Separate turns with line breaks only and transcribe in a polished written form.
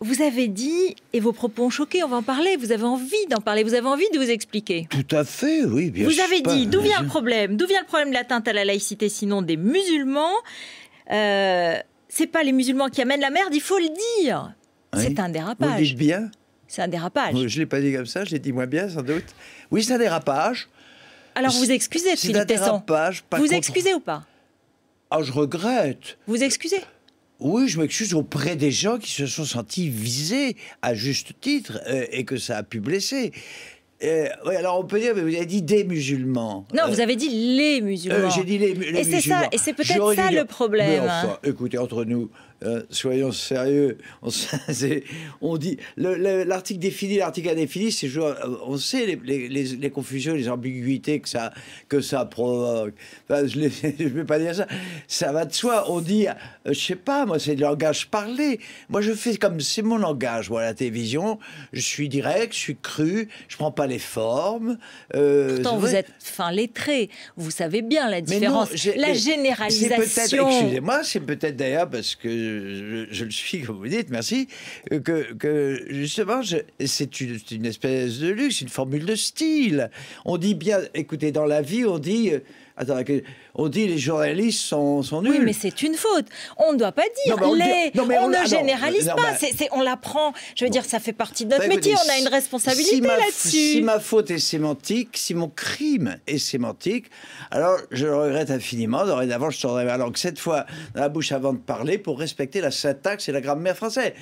vous avez dit, et vos propos ont choqué, on va en parler, vous avez envie d'en parler, vous avez envie de vous expliquer.
Tout à fait, oui, bien sûr.
Vous avez dit, d'où vient le problème? D'où vient le problème de l'atteinte à la laïcité, sinon des musulmans? C'est pas les musulmans qui amènent la merde, il faut le dire.
Oui.
C'est un
Vous
dérapage.
le dites bien.
C'est un dérapage.
Je ne l'ai pas dit comme ça, je l'ai dit moins bien, sans doute. Oui, c'est un dérapage.
Alors vous excusez,
C'est un
Philippe Tesson.
dérapage.
Vous excusez ou pas?
Ah, je regrette.
Vous excusez?
Oui, je m'excuse auprès des gens qui se sont sentis visés à juste titre et que ça a pu blesser. Oui, alors on peut dire, mais vous avez dit des musulmans.
Non, vous avez dit les musulmans.
J'ai dit les
et c'est
musulmans.
ça, et c'est peut-être ça le problème.
Mais enfin, écoutez, entre nous, soyons sérieux. On dit l'article défini, l'article indéfini, c'est on sait les confusions, les ambiguïtés que ça provoque. Enfin, je ne vais pas dire ça. Ça va de soi. On dit, je sais pas, moi, c'est le langage parlé. Moi, je fais comme c'est mon langage. Moi, à la télévision, je suis direct, je suis cru, je prends pas les formes.
Pourtant, vous êtes fin lettré. Vous savez bien la différence. La généralisation.
Excusez-moi, c'est peut-être d'ailleurs parce que je le suis, comme vous dites, merci, que justement, c'est une espèce de luxe, une formule de style. On dit bien, écoutez, dans la vie, on dit... on dit les journalistes sont nuls.
Oui, mais c'est une faute. On ne doit pas dire on ne généralise pas. On l'apprend. Je veux dire, ça fait partie de notre métier. On a une responsabilité là-dessus.
Si ma faute est sémantique, si mon crime est sémantique, alors je le regrette infiniment. Dorénavant, je tournerai ma langue 7 fois dans la bouche avant de parler pour respecter la syntaxe et la grammaire française.